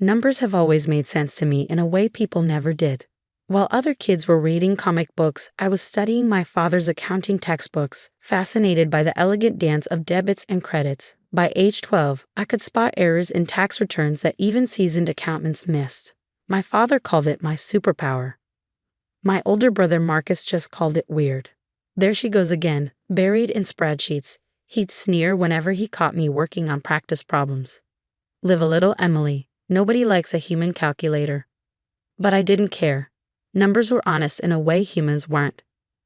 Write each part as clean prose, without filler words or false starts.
Numbers have always made sense to me in a way people never did. While other kids were reading comic books, I was studying my father's accounting textbooks, fascinated by the elegant dance of debits and credits. By age 12, I could spot errors in tax returns that even seasoned accountants missed. My father called it my superpower. My older brother Marcus just called it weird. There she goes again, buried in spreadsheets. He'd sneer whenever he caught me working on practice problems. Live a little, Emily. Nobody likes a human calculator. But I didn't care. Numbers were honest in a way humans weren't.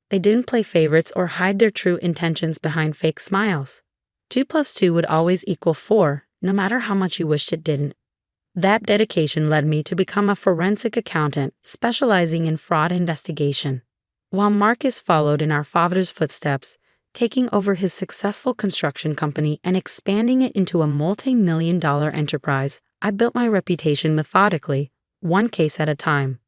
They didn't play favorites or hide their true intentions behind fake smiles. 2 plus 2 would always equal 4, no matter how much you wished it didn't. That dedication led me to become a forensic accountant, specializing in fraud investigation. While Marcus followed in our father's footsteps, taking over his successful construction company and expanding it into a multi-million-dollar enterprise, I built my reputation methodically, one case at a time.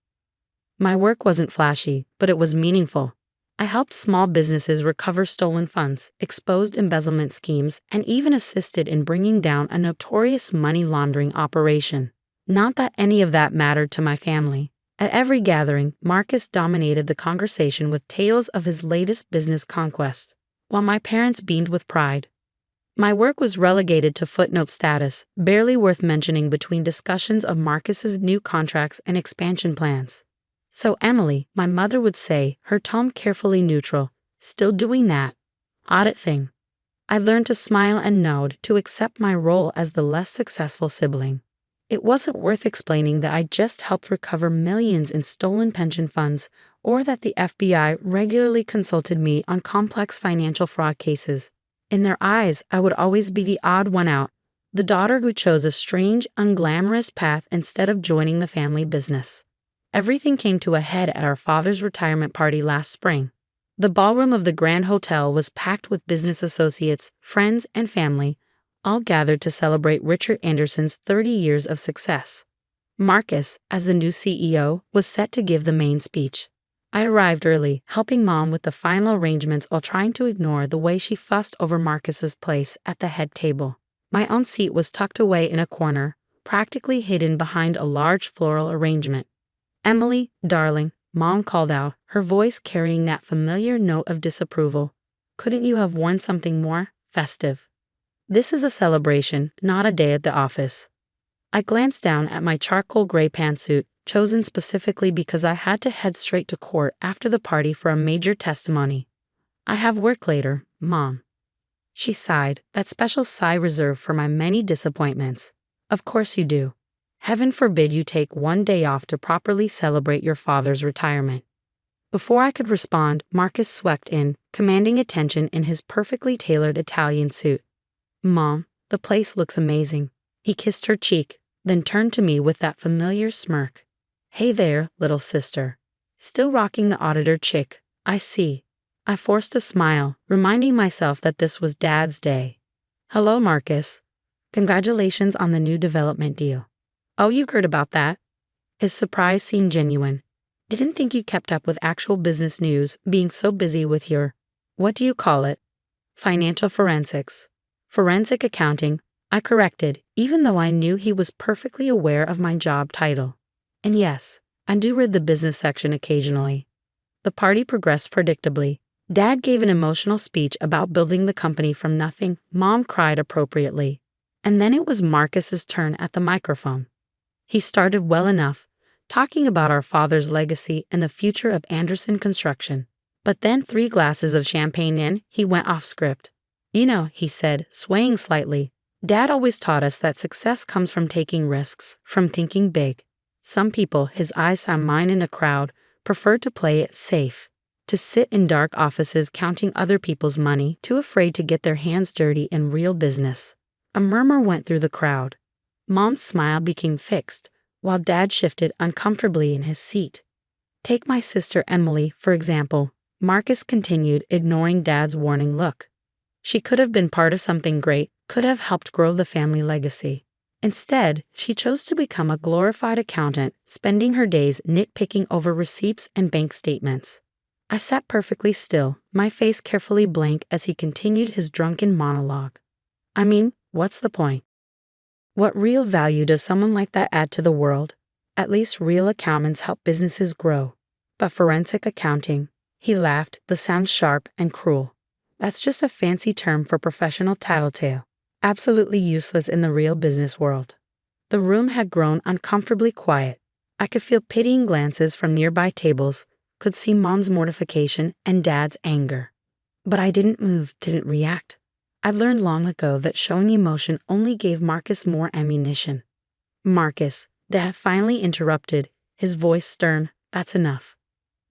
My work wasn't flashy, but it was meaningful. I helped small businesses recover stolen funds, exposed embezzlement schemes, and even assisted in bringing down a notorious money laundering operation. Not that any of that mattered to my family. At every gathering, Marcus dominated the conversation with tales of his latest business conquest, while my parents beamed with pride. My work was relegated to footnote status, barely worth mentioning between discussions of Marcus's new contracts and expansion plans. So Emily, my mother would say, her tone carefully neutral, still doing that audit thing. I learned to smile and nod, to accept my role as the less successful sibling. It wasn't worth explaining that I just helped recover millions in stolen pension funds, or that the FBI regularly consulted me on complex financial fraud cases. In their eyes, I would always be the odd one out, the daughter who chose a strange, unglamorous path instead of joining the family business. Everything came to a head at our father's retirement party last spring. The ballroom of the Grand Hotel was packed with business associates, friends, and family, all gathered to celebrate Richard Anderson's 30 years of success. Marcus, as the new CEO, was set to give the main speech. I arrived early, helping Mom with the final arrangements while trying to ignore the way she fussed over Marcus's place at the head table. My own seat was tucked away in a corner, practically hidden behind a large floral arrangement. "Emily, darling," Mom called out, her voice carrying that familiar note of disapproval. "Couldn't you have worn something more festive? This is a celebration, not a day at the office." I glanced down at my charcoal gray pantsuit, chosen specifically because I had to head straight to court after the party for a major testimony. "I have work later, Mom." She sighed, that special sigh reserved for my many disappointments. "Of course you do. Heaven forbid you take one day off to properly celebrate your father's retirement." Before I could respond, Marcus swept in, commanding attention in his perfectly tailored Italian suit. "Mom, the place looks amazing." He kissed her cheek, then turned to me with that familiar smirk. "Hey there, little sister." Still rocking the auditor chick, I see. I forced a smile, reminding myself that this was Dad's day. "Hello, Marcus. Congratulations on the new development deal." "Oh, you heard about that?" His surprise seemed genuine. "Didn't think you kept up with actual business news, being so busy with your, what do you call it? Financial forensics." "Forensic accounting," I corrected, even though I knew he was perfectly aware of my job title. "And yes, I do read the business section occasionally." The party progressed predictably. Dad gave an emotional speech about building the company from nothing. Mom cried appropriately. And then it was Marcus's turn at the microphone. He started well enough, talking about our father's legacy and the future of Anderson Construction. But then 3 glasses of champagne in, he went off script. "You know," he said, swaying slightly, "Dad always taught us that success comes from taking risks, from thinking big. Some people," his eyes found mine in the crowd, "prefer to play it safe, to sit in dark offices counting other people's money, too afraid to get their hands dirty in real business." A murmur went through the crowd. Mom's smile became fixed, while Dad shifted uncomfortably in his seat. "Take my sister Emily, for example," Marcus continued, ignoring Dad's warning look. "She could have been part of something great, could have helped grow the family legacy. Instead, she chose to become a glorified accountant, spending her days nitpicking over receipts and bank statements." I sat perfectly still, my face carefully blank as he continued his drunken monologue. "I mean, what's the point? What real value does someone like that add to the world? At least real accountants help businesses grow. But forensic accounting, he laughed, the sound sharp and cruel. That's just a fancy term for professional tattletale. Absolutely useless in the real business world. The room had grown uncomfortably quiet. I could feel pitying glances from nearby tables, could see Mom's mortification and Dad's anger. But I didn't move, didn't react. I'd learned long ago that showing emotion only gave Marcus more ammunition. Marcus, Dad finally interrupted, his voice stern, that's enough.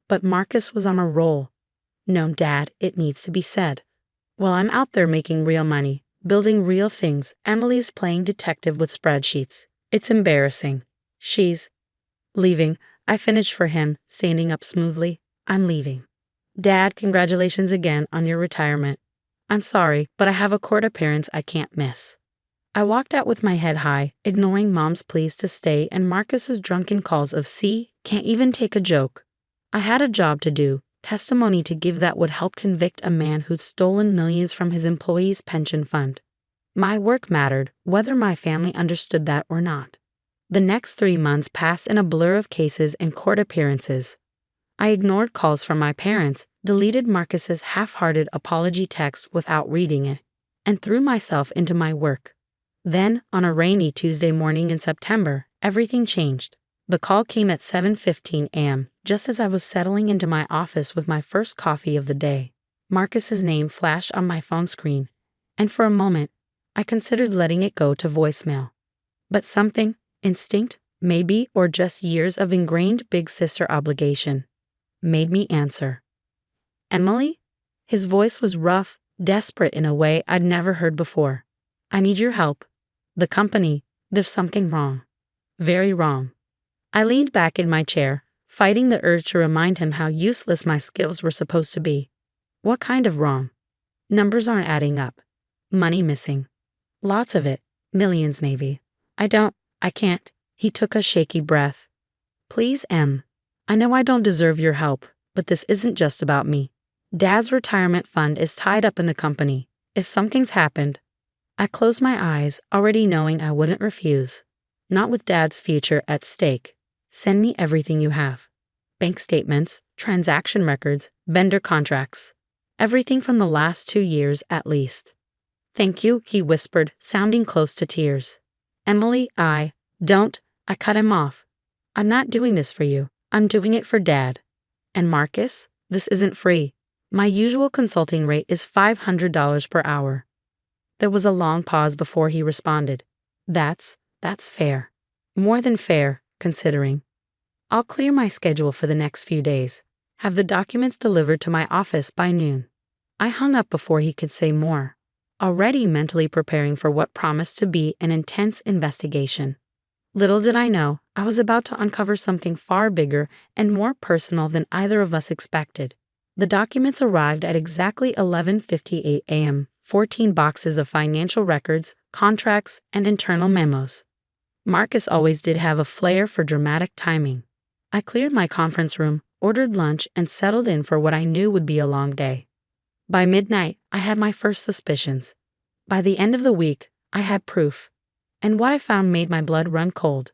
But Marcus was on a roll. No, Dad, it needs to be said. While I'm out there making real money, building real things, Emily's playing detective with spreadsheets. It's embarrassing. She's leaving. I finished for him, standing up smoothly. I'm leaving. Dad, congratulations again on your retirement. I'm sorry, but I have a court appearance I can't miss. I walked out with my head high, ignoring Mom's pleas to stay and Marcus's drunken calls of "see, can't even take a joke." I had a job to do, testimony to give that would help convict a man who'd stolen millions from his employees' pension fund. My work mattered, whether my family understood that or not. The next 3 months passed in a blur of cases and court appearances. I ignored calls from my parents, deleted Marcus's half-hearted apology text without reading it, and threw myself into my work. Then, on a rainy Tuesday morning in September, everything changed. The call came at 7:15 a.m., just as I was settling into my office with my first coffee of the day. Marcus's name flashed on my phone screen, and for a moment, I considered letting it go to voicemail. But something, instinct, maybe, or just years of ingrained big sister obligation, made me answer. Emily? His voice was rough, desperate in a way I'd never heard before. I need your help. The company, there's something wrong. Very wrong. I leaned back in my chair, fighting the urge to remind him how useless my skills were supposed to be. What kind of wrong? Numbers aren't adding up. Money missing. Lots of it. Millions, maybe. I can't. He took a shaky breath. Please, Em. I know I don't deserve your help, but this isn't just about me. Dad's retirement fund is tied up in the company. If something's happened, I closed my eyes, already knowing I wouldn't refuse. Not with Dad's future at stake. Send me everything you have. Bank statements, transaction records, vendor contracts. Everything from the last 2 years at least. Thank you, he whispered, sounding close to tears. Emily, I cut him off. I'm not doing this for you. I'm doing it for Dad. And Marcus, this isn't free. My usual consulting rate is $500 per hour. There was a long pause before he responded. That's fair. More than fair, considering. I'll clear my schedule for the next few days. Have the documents delivered to my office by noon. I hung up before he could say more, already mentally preparing for what promised to be an intense investigation. Little did I know, I was about to uncover something far bigger and more personal than either of us expected. The documents arrived at exactly 11:58 a.m., 14 boxes of financial records, contracts, and internal memos. Marcus always did have a flair for dramatic timing. I cleared my conference room, ordered lunch, and settled in for what I knew would be a long day. By midnight, I had my first suspicions. By the end of the week, I had proof. And what I found made my blood run cold.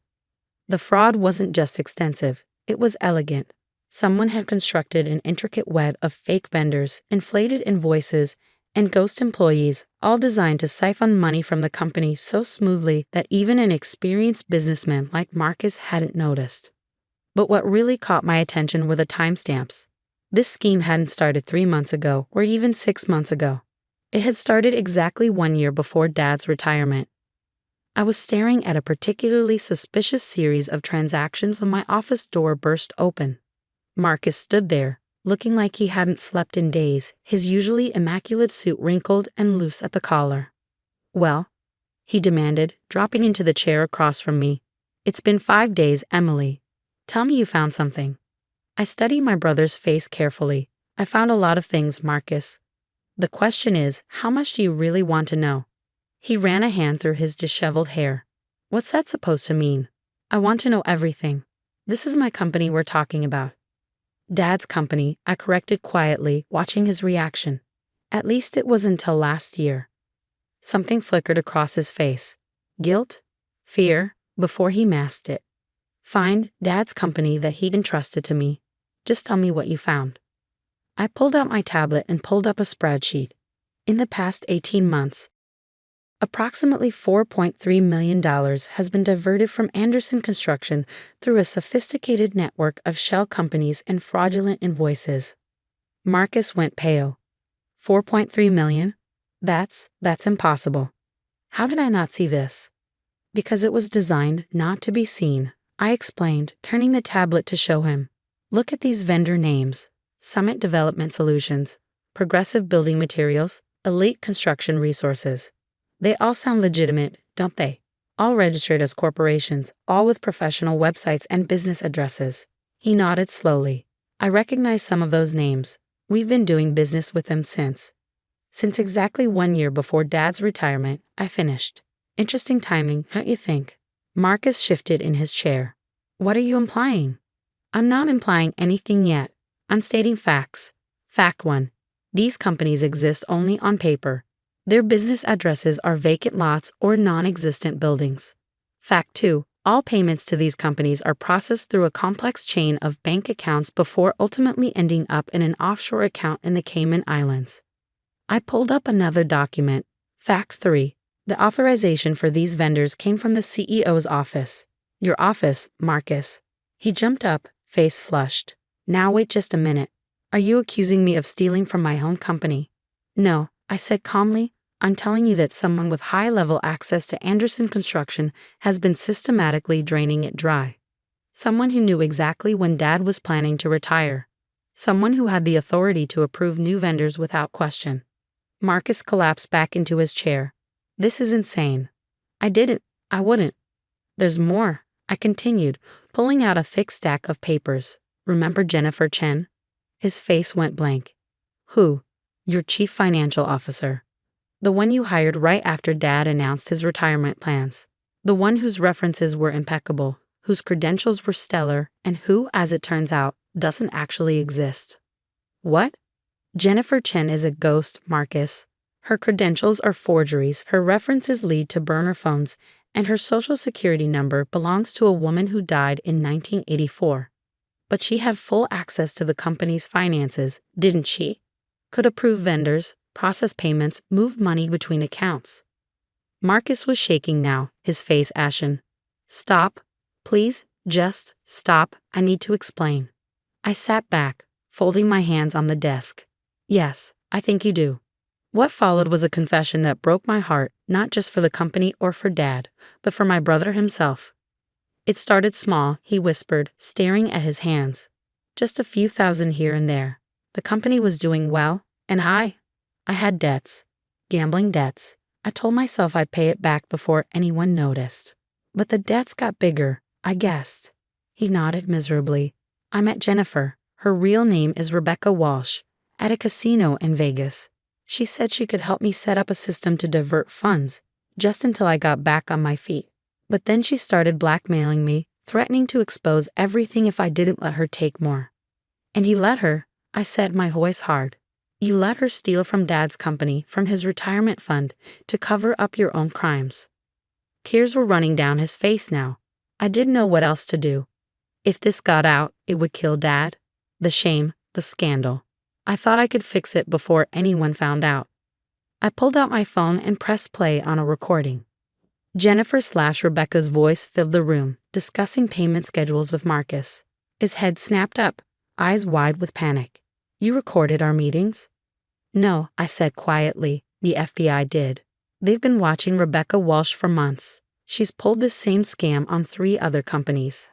The fraud wasn't just extensive, it was elegant. Someone had constructed an intricate web of fake vendors, inflated invoices, and ghost employees, all designed to siphon money from the company so smoothly that even an experienced businessman like Marcus hadn't noticed. But what really caught my attention were the timestamps. This scheme hadn't started 3 months ago or even 6 months ago. It had started exactly 1 year before Dad's retirement. I was staring at a particularly suspicious series of transactions when my office door burst open. Marcus stood there, looking like he hadn't slept in days, his usually immaculate suit wrinkled and loose at the collar. Well, he demanded, dropping into the chair across from me. It's been 5 days, Emily. Tell me you found something. I studied my brother's face carefully. I found a lot of things, Marcus. The question is, how much do you really want to know? He ran a hand through his disheveled hair. What's that supposed to mean? I want to know everything. This is my company we're talking about. Dad's company, I corrected quietly, watching his reaction. At least it was until last year. Something flickered across his face. Guilt? Fear, before he masked it. Find Dad's company that he'd entrusted to me. Just tell me what you found. I pulled out my tablet and pulled up a spreadsheet. In the past 18 months, approximately $4.3 million has been diverted from Anderson Construction through a sophisticated network of shell companies and fraudulent invoices. Marcus went pale. 4.3 million? That's impossible. How did I not see this? Because it was designed not to be seen, I explained, turning the tablet to show him. Look at these vendor names: Summit Development Solutions, Progressive Building Materials, Elite Construction Resources. They all sound legitimate, don't they? All registered as corporations, all with professional websites and business addresses. He nodded slowly. I recognize some of those names. We've been doing business with them since exactly 1 year before Dad's retirement, I finished. Interesting timing, don't you think? Marcus shifted in his chair. What are you implying? I'm not implying anything yet. I'm stating facts. Fact 1. These companies exist only on paper. Their business addresses are vacant lots or non-existent buildings. Fact 2. All payments to these companies are processed through a complex chain of bank accounts before ultimately ending up in an offshore account in the Cayman Islands. I pulled up another document. Fact 3. The authorization for these vendors came from the CEO's office. Your office, Marcus. He jumped up, face flushed. Now wait just a minute. Are you accusing me of stealing from my own company? No, I said calmly. I'm telling you that someone with high-level access to Anderson Construction has been systematically draining it dry. Someone who knew exactly when Dad was planning to retire. Someone who had the authority to approve new vendors without question. Marcus collapsed back into his chair. This is insane. I wouldn't. There's more, I continued, pulling out a thick stack of papers. Remember Jennifer Chen? His face went blank. Who? Your chief financial officer. The one you hired right after Dad announced his retirement plans. The one whose references were impeccable, whose credentials were stellar, and who, as it turns out, doesn't actually exist. What? Jennifer Chen is a ghost, Marcus. Her credentials are forgeries, her references lead to burner phones, and her social security number belongs to a woman who died in 1984. But she had full access to the company's finances, didn't she? Could approve vendors, process payments, move money between accounts. Marcus was shaking now, his face ashen. Stop. Please, just stop. I need to explain. I sat back, folding my hands on the desk. Yes, I think you do. What followed was a confession that broke my heart, not just for the company or for Dad, but for my brother himself. It started small, he whispered, staring at his hands. Just a few thousand here and there. The company was doing well, and I had debts. Gambling debts. I told myself I'd pay it back before anyone noticed. But the debts got bigger, I guessed. He nodded miserably. I met Jennifer. Her real name is Rebecca Walsh. At a casino in Vegas. She said she could help me set up a system to divert funds, just until I got back on my feet. But then she started blackmailing me, threatening to expose everything if I didn't let her take more. And you let her, I said, my voice hard. You let her steal from Dad's company, from his retirement fund, to cover up your own crimes. Tears were running down his face now. I didn't know what else to do. If this got out, it would kill Dad. The shame, the scandal. I thought I could fix it before anyone found out. I pulled out my phone and pressed play on a recording. Jennifer/Rebecca's voice filled the room, discussing payment schedules with Marcus. His head snapped up, eyes wide with panic. You recorded our meetings? No, I said quietly. The FBI did. They've been watching Rebecca Walsh for months. She's pulled this same scam on 3 other companies.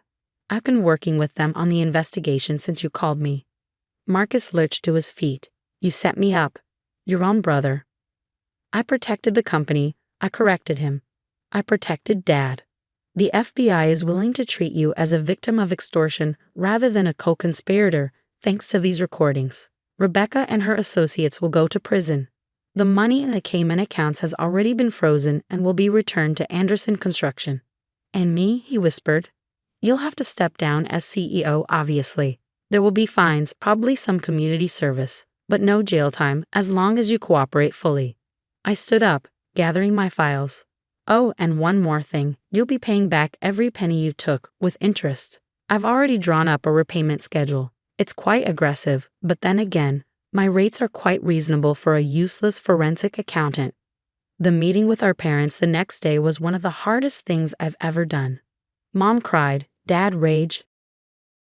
I've been working with them on the investigation since you called me. Marcus lurched to his feet. You set me up. Your own brother. I protected the company. I corrected him. I protected Dad. The FBI is willing to treat you as a victim of extortion rather than a co-conspirator, thanks to these recordings. Rebecca and her associates will go to prison. The money in the Cayman accounts has already been frozen and will be returned to Anderson Construction. And me, he whispered. You'll have to step down as CEO, obviously. There will be fines, probably some community service, but no jail time as long as you cooperate fully. I stood up, gathering my files. Oh, and one more thing, you'll be paying back every penny you took, with interest. I've already drawn up a repayment schedule. It's quite aggressive, but then again, my rates are quite reasonable for a useless forensic accountant. The meeting with our parents the next day was one of the hardest things I've ever done. Mom cried, Dad raged,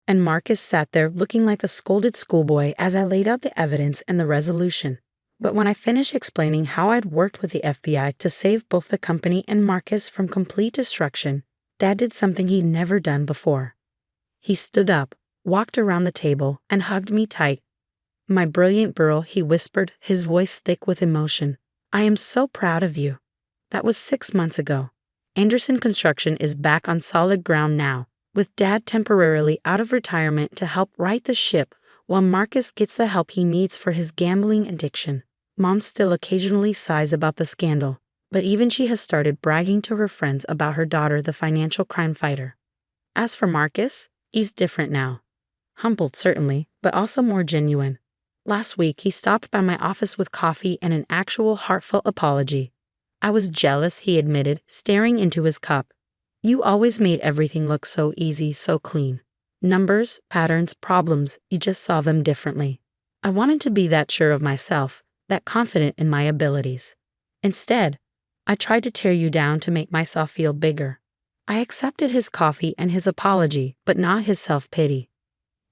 and Marcus sat there looking like a scolded schoolboy as I laid out the evidence and the resolution. But when I finished explaining how I'd worked with the FBI to save both the company and Marcus from complete destruction, Dad did something he'd never done before. He stood up, walked around the table, and hugged me tight. My brilliant girl, he whispered, his voice thick with emotion. I am so proud of you. That was 6 months ago. Anderson Construction is back on solid ground now, with Dad temporarily out of retirement to help right the ship while Marcus gets the help he needs for his gambling addiction. Mom still occasionally sighs about the scandal, but even she has started bragging to her friends about her daughter, the financial crime fighter. As for Marcus, he's different now. Humbled, certainly, but also more genuine. Last week, he stopped by my office with coffee and an actual heartfelt apology. I was jealous, he admitted, staring into his cup. You always made everything look so easy, so clean. Numbers, patterns, problems, you just saw them differently. I wanted to be that sure of myself, that confident in my abilities. Instead, I tried to tear you down to make myself feel bigger. I accepted his coffee and his apology, but not his self-pity.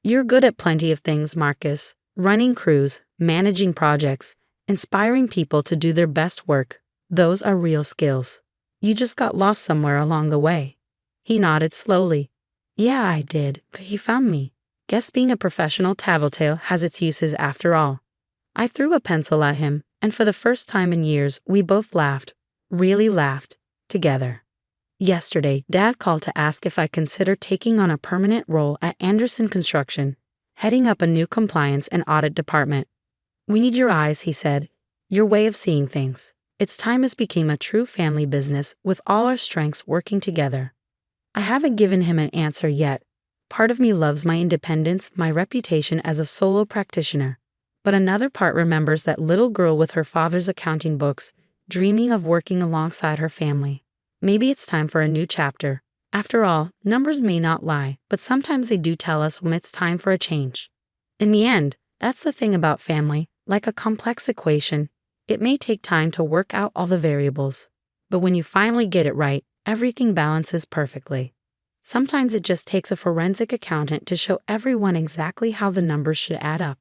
You're good at plenty of things, Marcus. Running crews, managing projects, inspiring people to do their best work. Those are real skills. You just got lost somewhere along the way. He nodded slowly. Yeah, I did, but he found me. Guess being a professional tattletale has its uses after all. I threw a pencil at him, and for the first time in years, we both laughed. Really laughed. Together. Yesterday, Dad called to ask if I consider taking on a permanent role at Anderson Construction, heading up a new compliance and audit department. We need your eyes, he said. Your way of seeing things. It's time this became a true family business with all our strengths working together. I haven't given him an answer yet. Part of me loves my independence, my reputation as a solo practitioner. But another part remembers that little girl with her father's accounting books, dreaming of working alongside her family. Maybe it's time for a new chapter. After all, numbers may not lie, but sometimes they do tell us when it's time for a change. In the end, that's the thing about family, like a complex equation. It may take time to work out all the variables, but when you finally get it right, everything balances perfectly. Sometimes it just takes a forensic accountant to show everyone exactly how the numbers should add up.